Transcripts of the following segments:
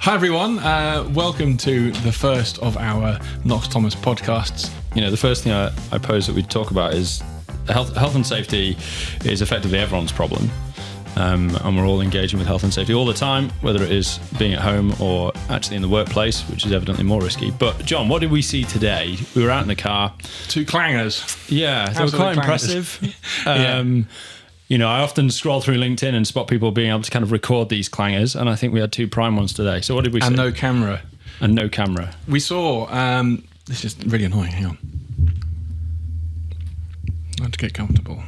Hi everyone, welcome to the first of our Knox Thomas podcasts. You know, the first thing I pose that we'd talk about is health and safety is effectively everyone's problem. And we're all engaging with health and safety all the time, whether it is being at home or actually in the workplace, which is evidently more risky. But John, what did we see today? We were out in the car. 2 clangers. Yeah, they were quite impressive. You know, I often scroll through LinkedIn and spot people being able to kind of record these clangers, and I think we had 2 prime ones today. So what did we see? And no camera. And no camera. We saw, this is really annoying, hang on. I have to get comfortable.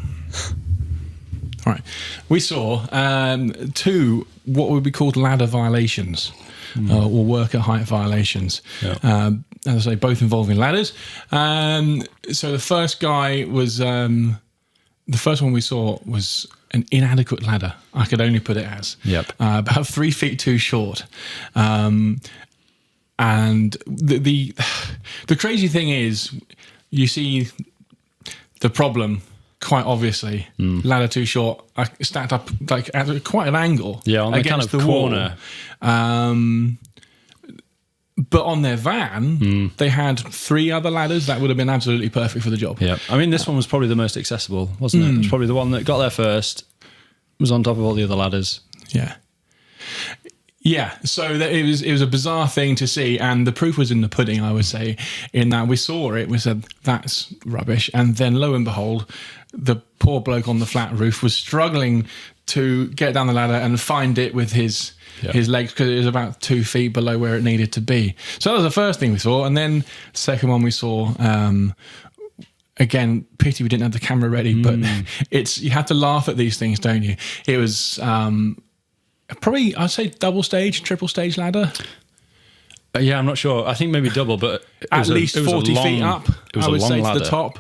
All right. We saw 2 what would be called ladder violations or worker height violations. Yeah. As I say, both involving ladders. So the first guy was... the first one we saw was an inadequate ladder. I could only put it as. Yep. About 3 feet too short. And the crazy thing is, you see the problem quite obviously. Ladder too short, stacked up like at quite an angle. Yeah, on the kind of corner. But on their van, they had 3 other ladders that would have been absolutely perfect for the job. Yeah, I mean, this one was probably the most accessible, wasn't it? It was probably the one that got there first, was on top of all the other ladders. Yeah. Yeah, so it was a bizarre thing to see, and the proof was in the pudding, I would say, in that we saw it, we said, that's rubbish, and then lo and behold, the poor bloke on the flat roof was struggling to get down the ladder and find it with his legs, because it was about 2 feet below where it needed to be. So that was the first thing we saw, and then the second one we saw... again, pity we didn't have the camera ready, but you have to laugh at these things, don't you? It was probably, I'd say, double stage, triple stage ladder. Yeah, I'm not sure. I think maybe double, but at least 40 feet up. It was I would a long say ladder. To the top.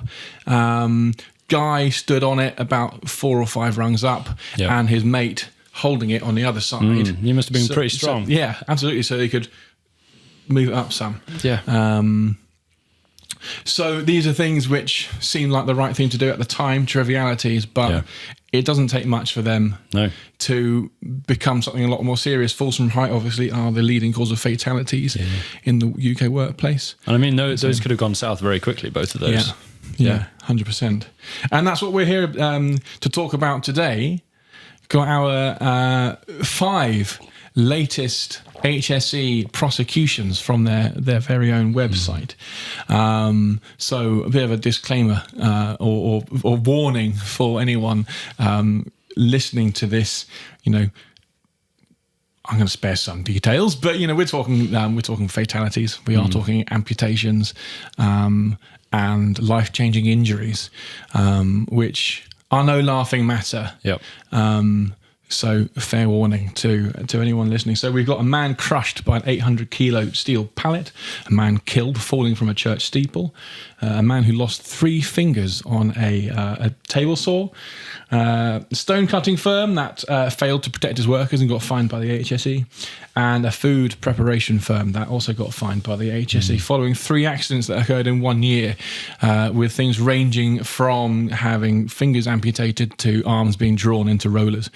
Guy stood on it about 4 or 5 rungs up, and his mate holding it on the other side. You must have been pretty strong. So, yeah, absolutely. So they could move it up some. Yeah. So these are things which seem like the right thing to do at the time, trivialities, but it doesn't take much for them to become something a lot more serious. Falls from height, obviously, are the leading cause of fatalities in the UK workplace. And I mean, those could have gone south very quickly, both of those. Yeah, 100%. And that's what we're here to talk about today. Got our 5 latest HSE prosecutions from their very own website. So a bit of a disclaimer or warning for anyone listening to this. You know, I'm going to spare some details, but you know, we're talking fatalities. We are talking amputations and life-changing injuries, which are no laughing matter. Yep. So fair warning to anyone listening. So we've got a man crushed by an 800-kilo steel pallet, a man killed falling from a church steeple, a man who lost 3 fingers on a table saw, stone cutting firm that failed to protect his workers and got fined by the HSE, and a food preparation firm that also got fined by the HSE following 3 accidents that occurred in 1 year, with things ranging from having fingers amputated to arms being drawn into rollers.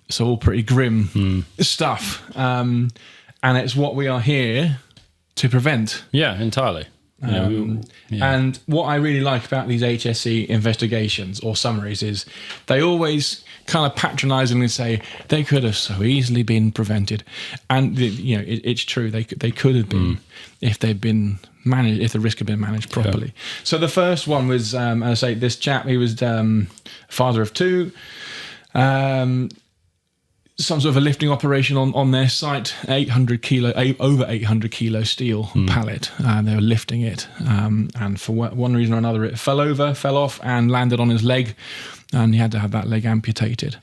So all pretty grim stuff. And it's what we are here to prevent. Yeah, entirely. And what I really like about these HSE investigations or summaries is they always kind of patronisingly say they could have so easily been prevented, and you know it's true, they could have been if they'd been managed, if the risk had been managed properly. So the first one was, as I say, this chap. He was father of 2. Some sort of a lifting operation on their site, over 800 kilo steel pallet. They were lifting it, and for one reason or another, it fell off, and landed on his leg, and he had to have that leg amputated.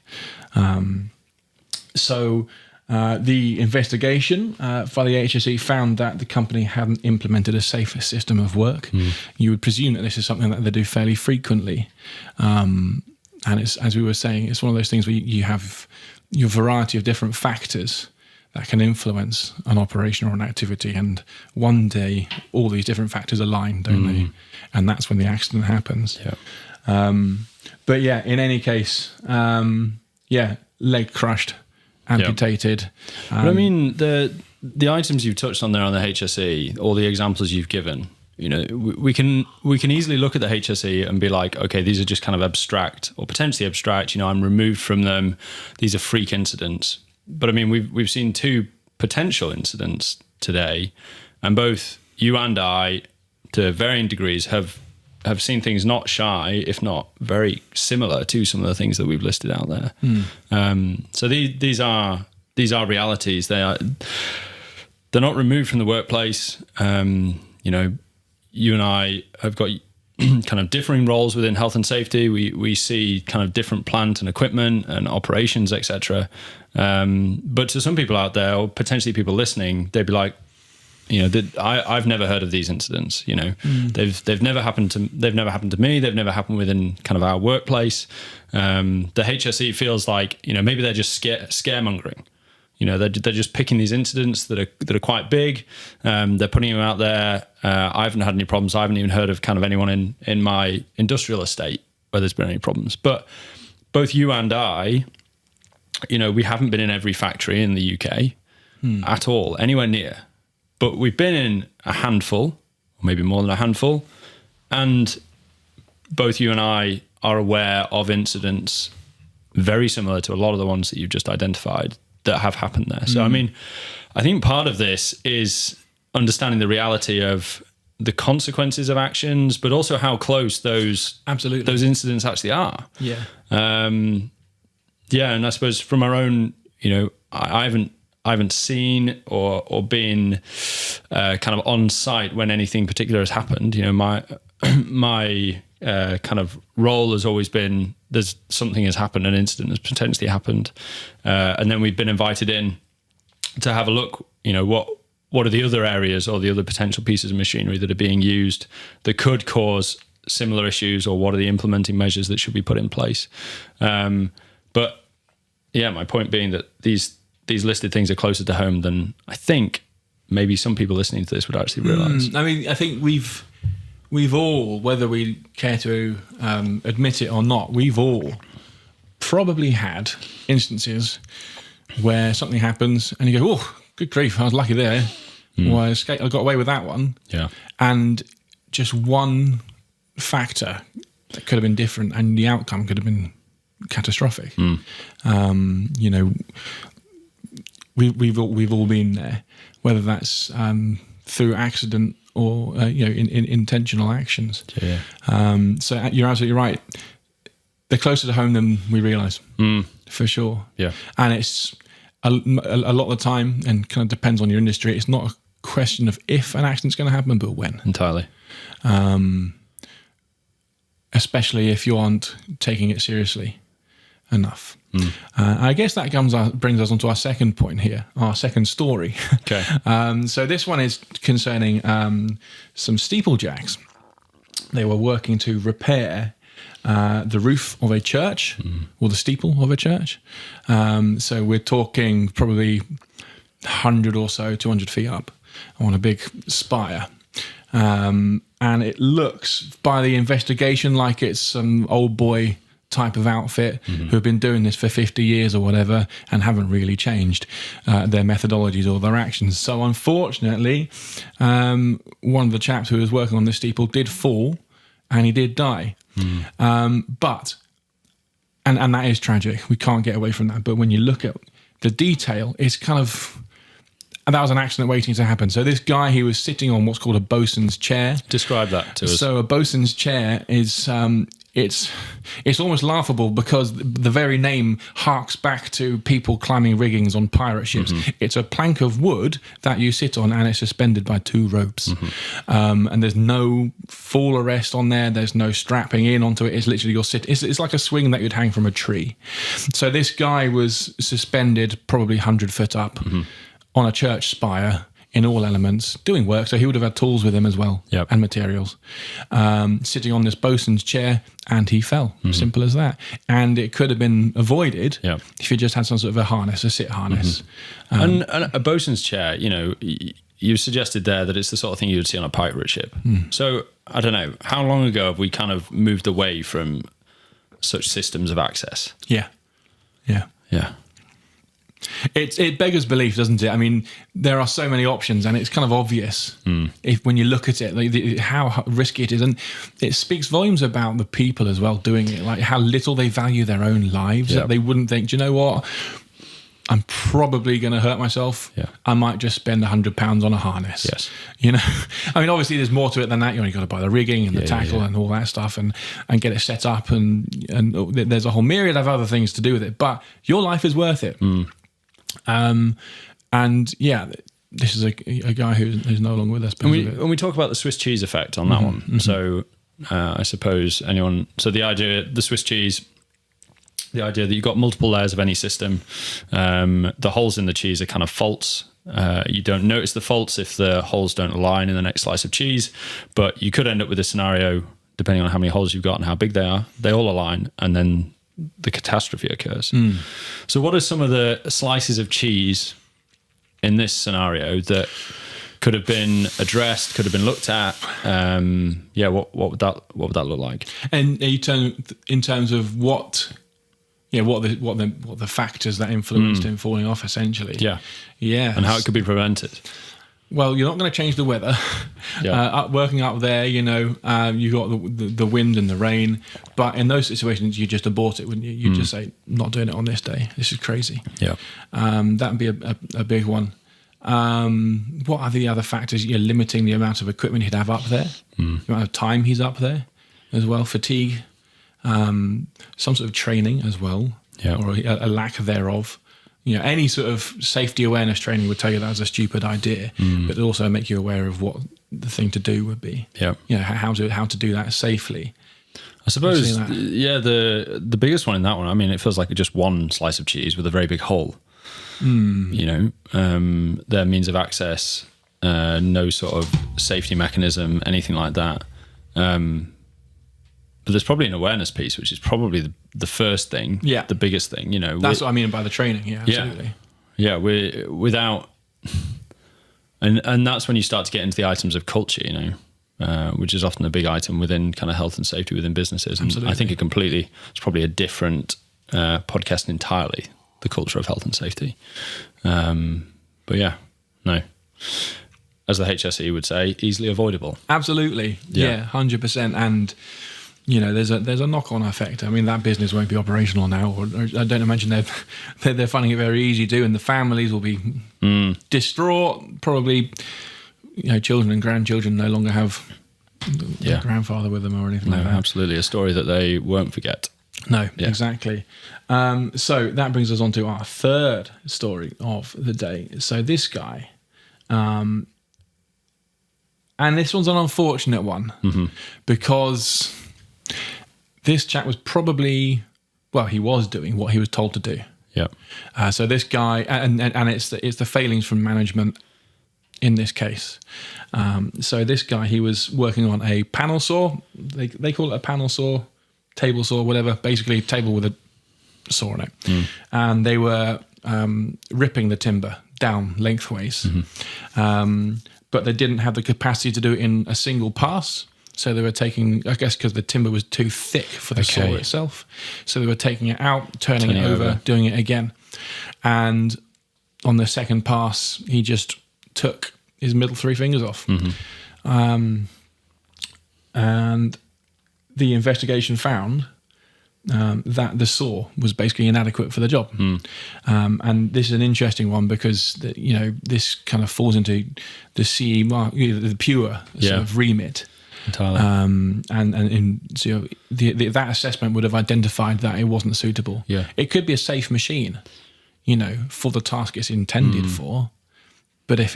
So the investigation by the HSE found that the company hadn't implemented a safer system of work. You would presume that this is something that they do fairly frequently. And it's, as we were saying, it's one of those things where you have your variety of different factors that can influence an operation or an activity, and one day all these different factors align, don't they? And that's when the accident happens. But yeah, in any case, leg crushed amputated. But I mean, the items you've touched on there on the HSE, all the examples you've given, you know, we can easily look at the HSE and be like, okay, these are just kind of abstract or potentially abstract. You know, I'm removed from them. These are freak incidents. But I mean, we've seen two potential incidents today, and both you and I, to varying degrees, have seen things not shy, if not very similar to some of the things that we've listed out there. So these are realities. They're not removed from the workplace. You know, you and I have got kind of differing roles within health and safety. We see kind of different plant and equipment and operations, etc. But to some people out there, or potentially people listening, they'd be like, you know, I've never heard of these incidents. You know, they've never happened to me. They've never happened within kind of our workplace. The HSE feels like, you know, maybe they're just scaremongering. You know, they're just picking these incidents that are quite big. They're putting them out there. I haven't had any problems. I haven't even heard of kind of anyone in my industrial estate where there's been any problems. But both you and I, you know, we haven't been in every factory in the UK at all, anywhere near. But we've been in a handful, or maybe more than a handful, and both you and I are aware of incidents very similar to a lot of the ones that you've just identified that have happened there. So, I mean, I think part of this is understanding the reality of the consequences of actions, but also how close those incidents actually are. Yeah. And I suppose from our own, you know, I haven't seen or been kind of on site when anything particular has happened. You know, my kind of role has always been, there's something has happened, an incident has potentially happened, and then we've been invited in to have a look. You know, what are the other areas or the other potential pieces of machinery that are being used that could cause similar issues, or what are the implementing measures that should be put in place? But yeah, my point being that these listed things are closer to home than I think maybe some people listening to this would actually realise. I mean, I think we've all, whether we care to admit it or not, we've all probably had instances where something happens and you go, oh, good grief, I was lucky there. Well, I got away with that one. Yeah. And just one factor that could have been different and the outcome could have been catastrophic. You know, we've all been there, whether that's through accident or you know, in intentional actions. Yeah. So you're absolutely right. They're closer to home than we realise, for sure. Yeah. And it's a lot of the time, and kind of depends on your industry. It's not a question of if an accident's going to happen, but when. Entirely. Especially if you aren't taking it seriously enough. I guess that brings us on to our second point here, our second story. Okay. So this one is concerning some steeplejacks. They were working to repair the roof of a church, or the steeple of a church. So we're talking probably 100 or so, 200 feet up on a big spire. And it looks, by the investigation, like it's some old boy type of outfit who have been doing this for 50 years or whatever and haven't really changed their methodologies or their actions. So unfortunately, one of the chaps who was working on the steeple did fall and he did die. But that is tragic. We can't get away from that. But when you look at the detail, it's kind of... And that was an accident waiting to happen. So this guy, he was sitting on what's called a bosun's chair. Describe that to us. So a bosun's chair is... It's almost laughable because the very name harks back to people climbing riggings on pirate ships. It's a plank of wood that you sit on and it's suspended by two ropes. And there's no fall arrest on there. There's no strapping in onto it. It's literally you're sitting. It's like a swing that you'd hang from a tree. So this guy was suspended probably 100 foot up on a church spire in all elements, doing work. So he would have had tools with him as well, and materials. Sitting on this bosun's chair, and he fell. Simple as that. And it could have been avoided if you just had some sort of a harness, a sit harness. And a bosun's chair, you know, you suggested there that it's the sort of thing you would see on a pirate ship. So, I don't know, how long ago have we kind of moved away from such systems of access? Yeah. It beggars belief, doesn't it? I mean, there are so many options, and it's kind of obvious if when you look at it, like how risky it is, and it speaks volumes about the people as well doing it, like how little they value their own lives. That they wouldn't think, do you know what? I'm probably going to hurt myself. Yeah. I might just spend £100 on a harness. Yes. You know, I mean, obviously there's more to it than that. You got to buy the rigging and the tackle and all that stuff, and get it set up, and there's a whole myriad of other things to do with it. But your life is worth it. And yeah, this is a guy who's no longer with us. When we talk about the Swiss cheese effect on that one, so I suppose the Swiss cheese. The idea that you've got multiple layers of any system, the holes in the cheese are kind of faults. You don't notice the faults if the holes don't align in the next slice of cheese, but you could end up with a scenario, depending on how many holes you've got and how big they are, they all align, and then the catastrophe occurs. So what are some of the slices of cheese in this scenario that could have been addressed, could have been looked at? What would that look like? And in terms of what the factors that influenced him falling off, essentially. Yeah. And how it could be prevented. Well, you're not going to change the weather. Working up there, you got the wind and the rain. But in those situations, you just abort it, wouldn't you? You just say, not doing it on this day. This is crazy. Yeah. That would be a big one. What are the other factors? You're limiting the amount of equipment he'd have up there, the amount of time he's up there as well, fatigue. Some sort of training as well, or a lack thereof. Any sort of safety awareness training would tell you that's a stupid idea, but it also make you aware of what the thing to do would be. How to do that safely. I suppose, the biggest one in that one, I mean, it feels like just one slice of cheese with a very big hole. Their means of access, no sort of safety mechanism, anything like that. But there's probably an awareness piece, which is probably the first thing, the biggest thing. That's what I mean by the training. Yeah, absolutely. We're without, and that's when you start to get into the items of culture, which is often a big item within kind of health and safety within businesses. And absolutely. I think it's probably a different podcast entirely, the culture of health and safety. But as the HSE would say, easily avoidable. Absolutely. 100%. And there's a knock-on effect. I mean, that business won't be operational now, or I don't imagine they're finding it very easy to, and the families will be distraught. Probably, children and grandchildren no longer have their grandfather with them or anything like that. Absolutely, a story that they won't forget. No, exactly. So that brings us on to our third story of the day. So this guy, and this one's an unfortunate one because this chap was probably, he was doing what he was told to do. Yeah. So this guy, and it's the failings from management in this case. So this guy, he was working on a panel saw. They call it a panel saw, table saw, whatever. Basically, a table with a saw on it. And they were ripping the timber down lengthways. But they didn't have the capacity to do it in a single pass. So they were taking, I guess because the timber was too thick for the saw itself. So they were taking it out, turning it over, doing it again. And on the second pass, he just took his middle three fingers off. And the investigation found that the saw was basically inadequate for the job. And this is an interesting one because this kind of falls into the CE mark, the pure sort of remit. Entirely. That assessment would have identified that it wasn't suitable. It could be a safe machine, for the task it's intended for. But if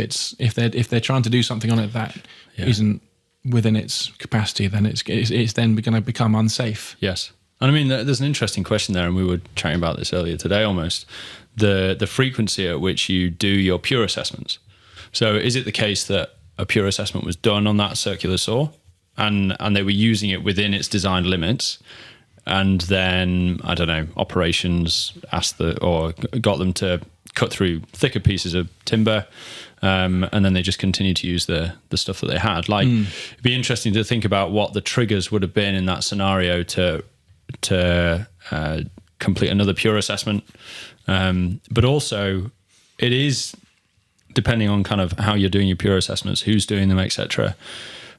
they're trying to do something on it that isn't within its capacity, then it's then going to become unsafe. Yes. And I mean, there's an interesting question there, and we were chatting about this earlier today almost, the frequency at which you do your pure assessments. So is it the case that a pure assessment was done on that circular saw and they were using it within its designed limits, and then, I don't know, operations got them to cut through thicker pieces of timber, and then they just continued to use the stuff that they had? It'd be interesting to think about what the triggers would have been in that scenario to complete another pure assessment. But also, it is depending on kind of how you're doing your pure assessments, who's doing them, etc.,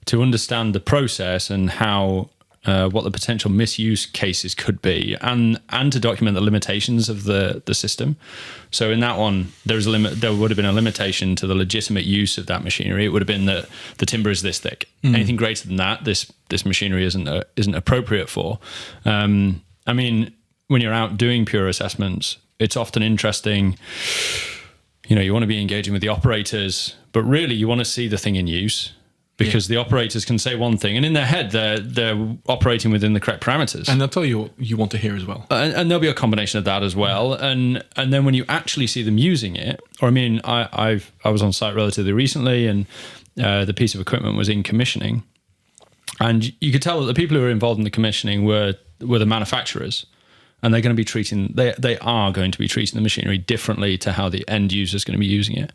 to understand the process and how what the potential misuse cases could be, and to document the limitations of the system. So in that one, there would have been a limitation to the legitimate use of that machinery. It would have been that the timber is this thick. Anything greater than that, this machinery isn't appropriate for. I mean, when you're out doing pure assessments, it's often interesting. You want to be engaging with the operators, but really you want to see the thing in use. Because the operators can say one thing, and in their head, they're operating within the correct parameters. And they'll tell you what you want to hear as well. And there'll be a combination of that as well. And then when you actually see them using it, or I mean, I was on site relatively recently, and the piece of equipment was in commissioning, and you could tell that the people who were involved in the commissioning were the manufacturers, and they are going to be treating the machinery differently to how the end user is going to be using it.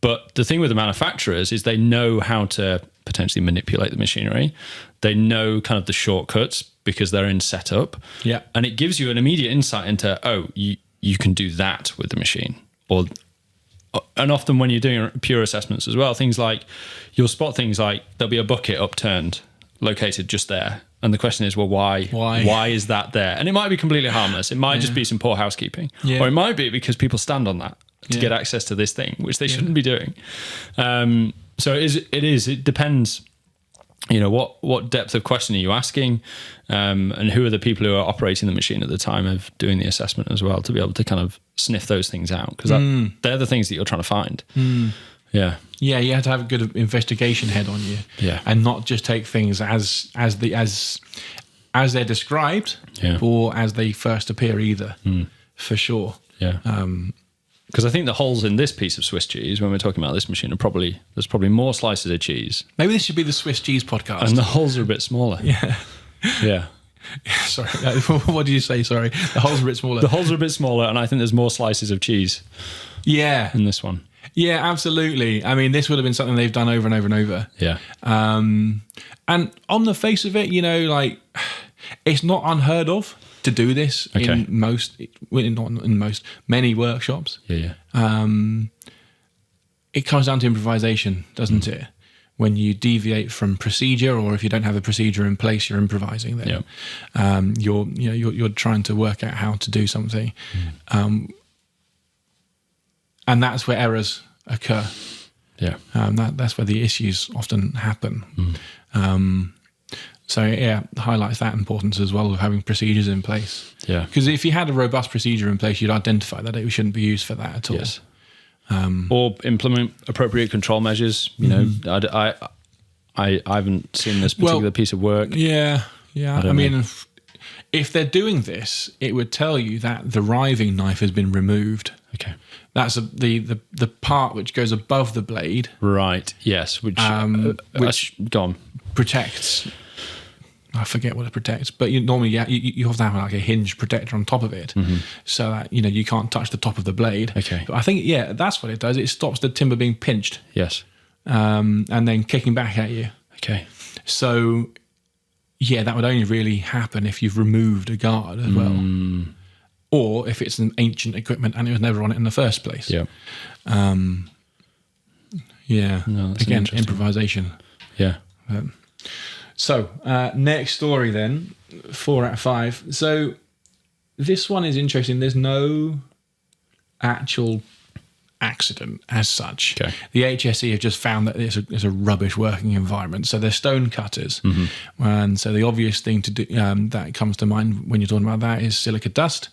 But the thing with the manufacturers is they know how to potentially manipulate the machinery. They know kind of the shortcuts because they're in setup. Yeah. And it gives you an immediate insight into, you can do that with the machine. And often when you're doing pure assessments as well, things like, you'll spot things like there'll be a bucket upturned, located just there. And the question is, well, why? Why is that there? And it might be completely harmless. It might just be some poor housekeeping. Yeah. Or it might be because people stand on that to get access to this thing, which they shouldn't be doing. So it depends, what depth of question are you asking, and who are the people who are operating the machine at the time of doing the assessment as well, to be able to kind of sniff those things out, because they're the things that you're trying to find. Yeah. Yeah, you have to have a good investigation head on you. Yeah. And not just take things as they're described, or as they first appear either. For sure. Yeah. Because I think the holes in this piece of Swiss cheese, when we're talking about this machine, there's probably more slices of cheese. Maybe this should be the Swiss cheese podcast. And the holes are a bit smaller. Yeah. Yeah. Sorry. What did you say? Sorry. The holes are a bit smaller. The holes are a bit smaller, and I think there's more slices of cheese. Yeah. In this one. Yeah, absolutely. I mean, this would have been something they've done over and over and over. Yeah. And on the face of it, it's not unheard of to do this in many workshops. Yeah. It comes down to improvisation, doesn't it? When you deviate from procedure, or if you don't have a procedure in place, you're improvising. Then you're trying to work out how to do something, and that's where errors occur. Yeah, that's where the issues often happen. So highlights that importance as well of having procedures in place. Yeah, because if you had a robust procedure in place, you'd identify that it shouldn't be used for that at all. Yes. Or implement appropriate control measures. I haven't seen this particular piece of work. Yeah. I mean, if they're doing this, it would tell you that the riving knife has been removed. Okay. That's the part which goes above the blade. Right. Yes. Which gone protects. I forget what it protects, but normally you have to have like a hinge protector on top of it, so that you can't touch the top of the blade. Okay. But I think that's what it does. It stops the timber being pinched. Yes. And then kicking back at you. Okay. So that would only really happen if you've removed a guard as well, or if it's an ancient equipment and it was never on it in the first place. Yeah. No, again, improvisation. Yeah. So, next story then, 4 out of 5. So, this one is interesting. There's no actual accident as such. Okay. The HSE have just found that it's a rubbish working environment. So, they're stone cutters. And so, the obvious thing to do that comes to mind when you're talking about that is silica dust.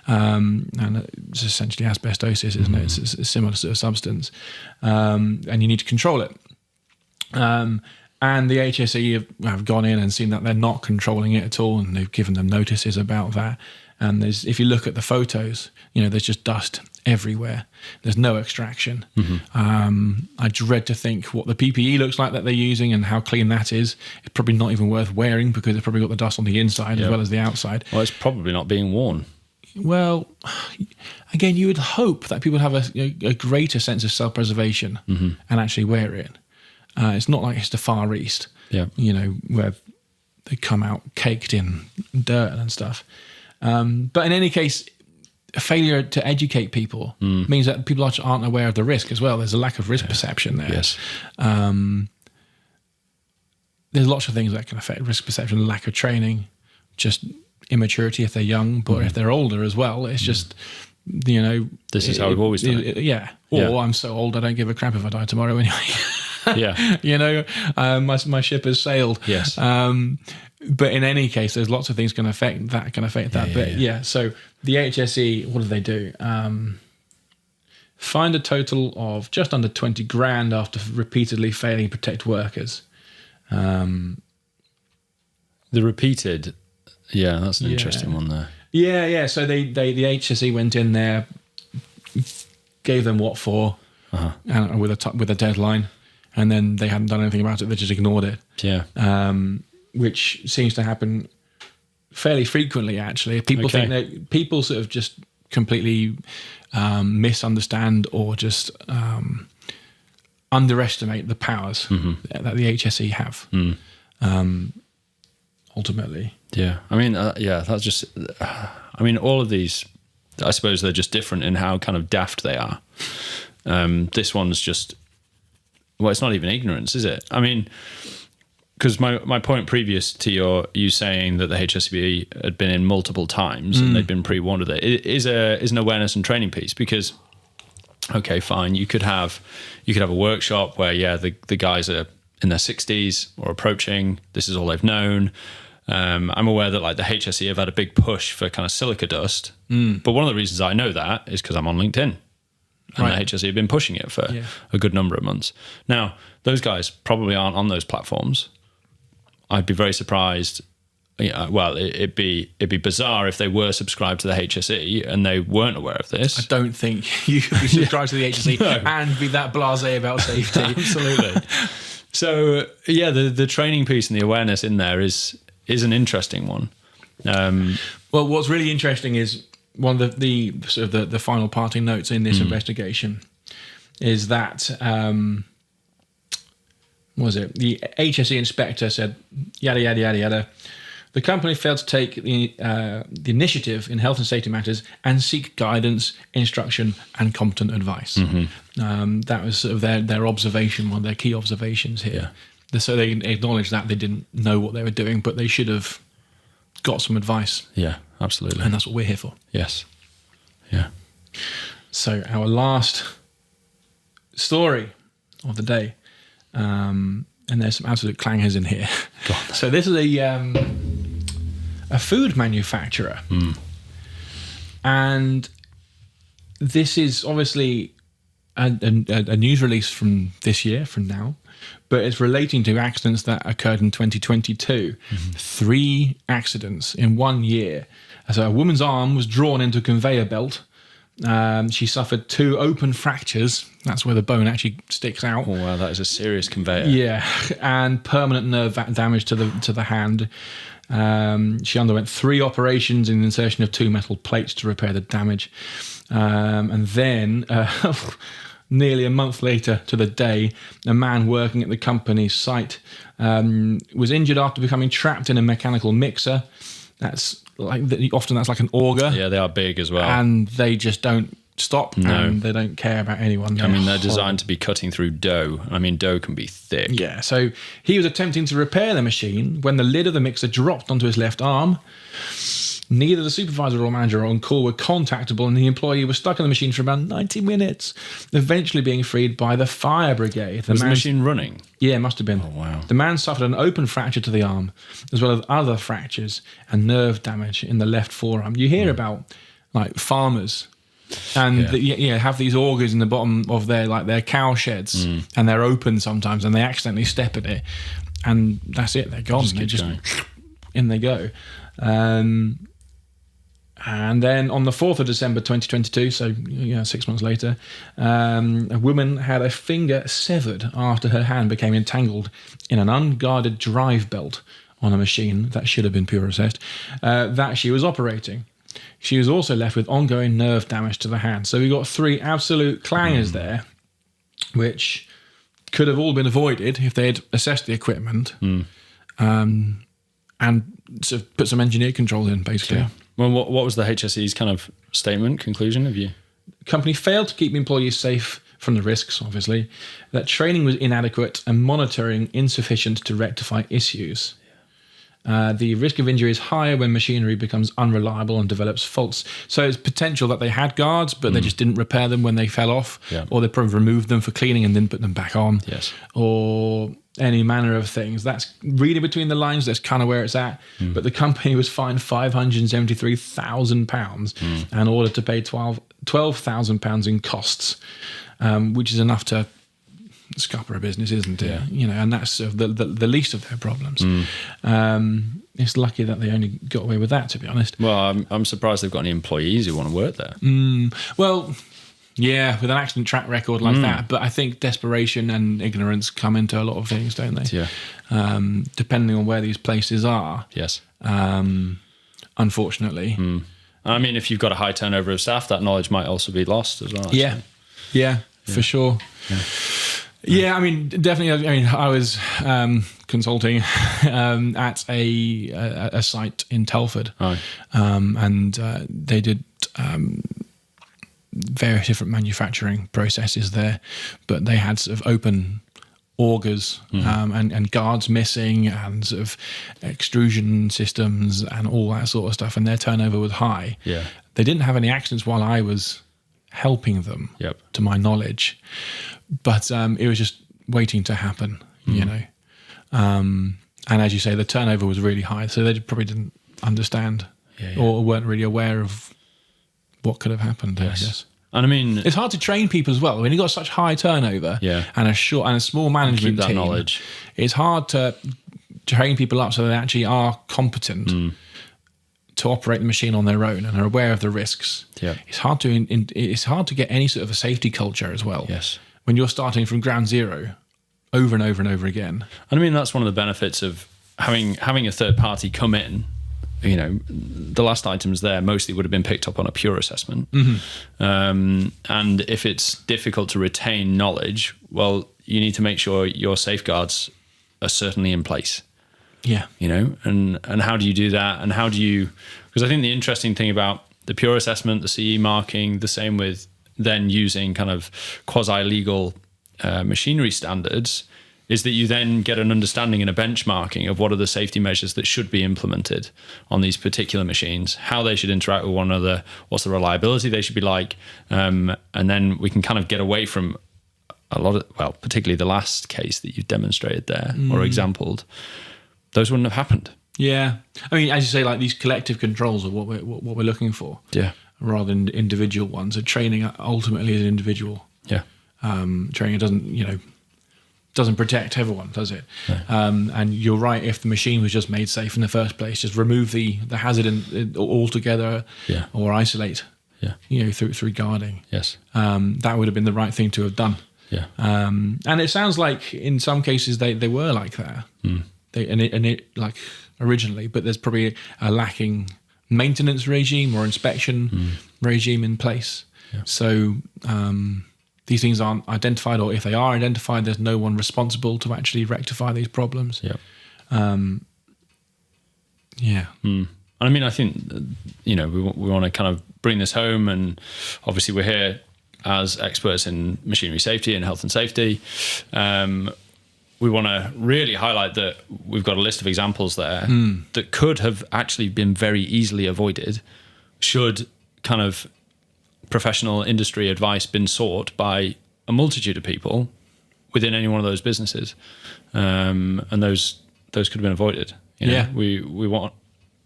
And it's essentially asbestosis, isn't it? It's a similar sort of substance. And you need to control it. And the HSE have gone in and seen that they're not controlling it at all, and they've given them notices about that. And if you look at the photos, there's just dust everywhere. There's no extraction. I dread to think what the PPE looks like that they're using and how clean that is. It's probably not even worth wearing because it's probably got the dust on the inside as well as the outside. Well, it's probably not being worn. Well, again, you would hope that people have a greater sense of self-preservation and actually wear it. It's not like it's the Far East, where they come out caked in dirt and stuff. But in any case, a failure to educate people means that people aren't aware of the risk as well. There's a lack of risk perception there. Yes. There's lots of things that can affect risk perception, lack of training, just immaturity if they're young, but if they're older as well, it's just, this is how we've always done it. Yeah. Or I'm so old I don't give a crap if I die tomorrow anyway. Yeah. My ship has sailed. Yes. But in any case, there's lots of things can affect that. But so the HSE, what do they do? Find a total of just under 20 grand after repeatedly failing to protect workers. The repeated, that's an interesting one there. Yeah. So the HSE went in there, gave them what for, and with a deadline, and then they hadn't done anything about it. They just ignored it. Yeah. Which seems to happen fairly frequently, actually. People think that people sort of just completely misunderstand or just underestimate the powers that the HSE have. Ultimately. Yeah. I mean, that's just, all of these, I suppose they're just different in how kind of daft they are. This one's just, it's not even ignorance, is it? I mean, because my point previous to you saying that the HSE had been in multiple times and they'd been pre-warned of it is an awareness and training piece, because, okay, fine, you could have a workshop where, the guys are in their 60s or approaching, this is all they've known. I'm aware that like the HSE have had a big push for kind of silica dust, but one of the reasons I know that is because I'm on LinkedIn. And the HSE have been pushing it for a good number of months. Now, those guys probably aren't on those platforms. I'd be very surprised. It'd be bizarre if they were subscribed to the HSE and they weren't aware of this. I don't think you could be subscribed to the HSE and be that blasé about safety. Absolutely. So the training piece and the awareness in there is an interesting one. Well, what's really interesting is one of the sort of the final parting notes in this investigation is that the HSE inspector said yada yada yada yada. The company failed to take the initiative in health and safety matters and seek guidance, instruction, and competent advice. That was sort of their observation, one of their key observations here. So they acknowledged that they didn't know what they were doing, but they should have got some advice. Yeah, absolutely. And that's what we're here for. Yes. Yeah. So our last story of the day, and there's some absolute clangers in here. So this is a food manufacturer, and this is obviously a news release from this year, from now, but it's relating to accidents that occurred in 2022. 3 accidents in 1 year. So a woman's arm was drawn into a conveyor belt. She suffered 2 open fractures. That's where the bone actually sticks out. Oh wow, that is a serious conveyor. Yeah, and permanent nerve damage to the hand. She underwent 3 operations and the insertion of 2 metal plates to repair the damage. And then, nearly a month later to the day, a man working at the company's site was injured after becoming trapped in a mechanical mixer. That's often like an auger. Yeah, they are big as well. And they just don't stop. No. And they don't care about anyone. They're designed to be cutting through dough. Dough can be thick. Yeah, so he was attempting to repair the machine when the lid of the mixer dropped onto his left arm. Neither the supervisor or manager on call were contactable, and the employee was stuck in the machine for about 90 minutes, eventually being freed by the fire brigade. Was the machine running? Yeah, it must have been. Oh, wow. The man suffered an open fracture to the arm, as well as other fractures and nerve damage in the left forearm. You hear about like farmers and have these augers in the bottom of their cow sheds, and they're open sometimes, and they accidentally step in it, and that's it. They're gone. In they go. And then on the 4th of December 2022, so 6 months later, a woman had a finger severed after her hand became entangled in an unguarded drive belt on a machine that should have been pure assessed that she was operating. She was also left with ongoing nerve damage to the hand. So we got 3 absolute clangers there, which could have all been avoided if they had assessed the equipment and sort of put some engineer controls in, basically. Yeah. Well, what was the HSE's kind of statement, conclusion of you? Company failed to keep employees safe from the risks, obviously, that training was inadequate and monitoring insufficient to rectify issues. The risk of injury is higher when machinery becomes unreliable and develops faults. So it's potential that they had guards, but they just didn't repair them when they fell off, or they probably removed them for cleaning and didn't put them back on, or any manner of things. That's reading between the lines. That's kind of where it's at. But the company was fined £573,000 in order to pay £12,000 in costs, which is enough to scupper a business, isn't it? You know, and that's the least of their problems. It's lucky that they only got away with that, to be honest. Well, I'm surprised they've got any employees who want to work there. Well, yeah, with an accident track record like that. But I think desperation and ignorance come into a lot of things, don't they? Yeah. Depending on where these places are. Yes. Unfortunately. I mean, if you've got a high turnover of staff, that knowledge might also be lost as well. Actually. Yeah, for sure. Yeah, I mean, definitely. I mean, I was consulting at a site in Telford, and they did various different manufacturing processes there, but they had sort of open augers and guards missing and sort of extrusion systems and all that sort of stuff, and their turnover was high. Yeah, they didn't have any accidents while I was helping them, to my knowledge. But it was just waiting to happen, you know. And as you say, the turnover was really high, so they probably didn't understand or weren't really aware of what could have happened. I guess. And I mean, it's hard to train people as well when you've got such high turnover and a small management keep that team. Knowledge. It's hard to train people up so they actually are competent to operate the machine on their own and are aware of the risks. It's hard to get any sort of a safety culture as well. Yes. When you're starting from ground zero over and over and over again. And I mean, that's one of the benefits of having a third party come in. You know, the last items there mostly would have been picked up on a pure assessment. And if it's difficult to retain knowledge, well, you need to make sure your safeguards are certainly in place. Yeah. You know, and how do you do that? And how do you, because I think the interesting thing about the pure assessment, the CE marking, the same with then using kind of quasi-legal machinery standards, is that you then get an understanding and a benchmarking of what are the safety measures that should be implemented on these particular machines, how they should interact with one another, what's the reliability they should be like, and then we can kind of get away from a lot of, well, particularly the last case that you demonstrated there or exampled, those wouldn't have happened. Yeah. I mean, as you say, like these collective controls are what we're looking for. Yeah. Rather than individual ones. So training ultimately is an individual. Yeah. Training doesn't protect everyone, does it? No. And you're right. If the machine was just made safe in the first place, just remove the hazard altogether, or isolate. Yeah. You know, through guarding. Yes. That would have been the right thing to have done. Yeah. And it sounds like in some cases they were like that. They like originally, but there's probably a lacking maintenance regime or inspection regime in place. Yeah. So these things aren't identified, or if they are identified, there's no one responsible to actually rectify these problems. Yeah. I mean, I think, you know, we want to kind of bring this home, and obviously we're here as experts in machinery safety and health and safety. We want to really highlight that we've got a list of examples there that could have actually been very easily avoided should kind of professional industry advice been sought by a multitude of people within any one of those businesses. And those could have been avoided. You know? Yeah. We want,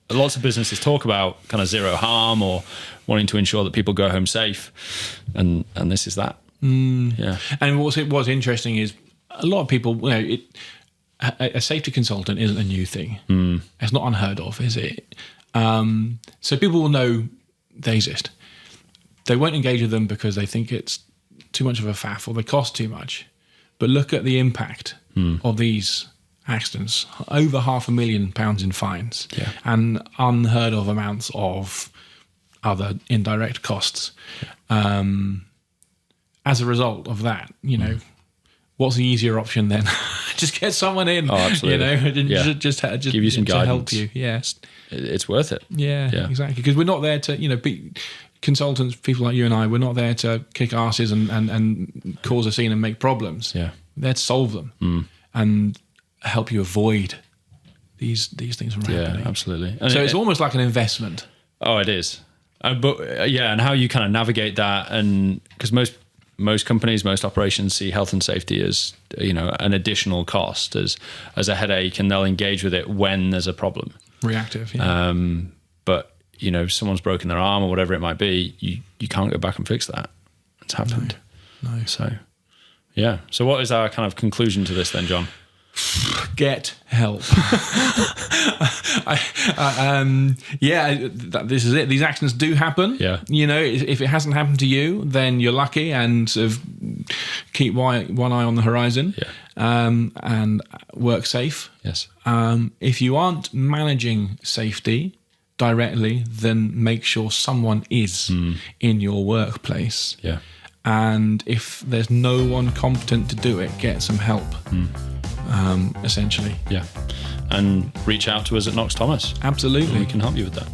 lots of businesses talk about kind of zero harm or wanting to ensure that people go home safe. And this is that. Yeah. And what's interesting is, a lot of people, you know, a safety consultant isn't a new thing. It's not unheard of, is it? So people will know they exist. They won't engage with them because they think it's too much of a faff or they cost too much. But look at the impact of these accidents. Over £500,000 in fines and unheard of amounts of other indirect costs. As a result of that, you know, what's the easier option then? just get someone in. Oh, absolutely. Just give you some to guidance. help you. Yes, it's worth it. Yeah. Exactly. Because we're not there to be consultants, people like you and I. We're not there to kick asses and cause a scene and make problems. Yeah, we're there to solve them and help you avoid these things from happening. Yeah, absolutely. And so it's almost like an investment. Oh, it is. And how you kind of navigate that, and because most companies, most operations see health and safety as an additional cost, as a headache, and they'll engage with it when there's a problem. Reactive. Yeah. But if someone's broken their arm or whatever it might be, you can't go back and fix that. It's happened. No. So, yeah. So what is our kind of conclusion to this then, Jon? Get help. This is it. These accidents do happen. Yeah. If it hasn't happened to you, then you're lucky, and sort of keep one eye on the horizon. Yeah. And work safe. Yes. If you aren't managing safety directly, then make sure someone is in your workplace. Yeah. And if there's no one competent to do it, get some help. Essentially. Yeah. And reach out to us at Knox Thomas. Absolutely. We can help you with that.